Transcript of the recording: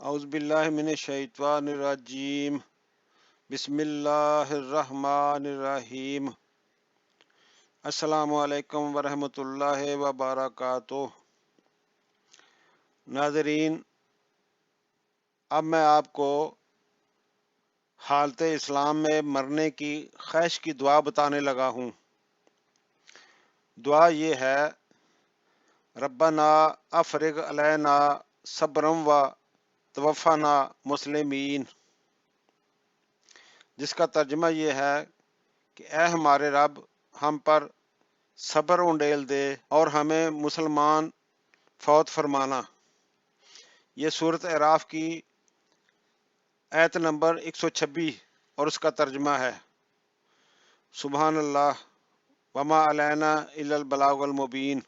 اعوذ باللہ من الشیطان الرجیم بسم اللہ الرحمن الرحیم السلام علیکم ورحمۃ اللہ وبرکاتہ۔ ناظرین، اب میں آپ کو حالت اسلام میں مرنے کی خواہش کی دعا بتانے لگا ہوں۔ دعا یہ ہے: ربنا افرغ علینا صبرم و توفنا مسلمین، جس کا ترجمہ یہ ہے کہ اے ہمارے رب، ہم پر صبر انڈیل دے اور ہمیں مسلمان فوت فرمانا۔ یہ سورۃ اعراف کی آیت نمبر 126 اور اس کا ترجمہ ہے: سبحان اللہ وما علینا الا البلاغ المبین۔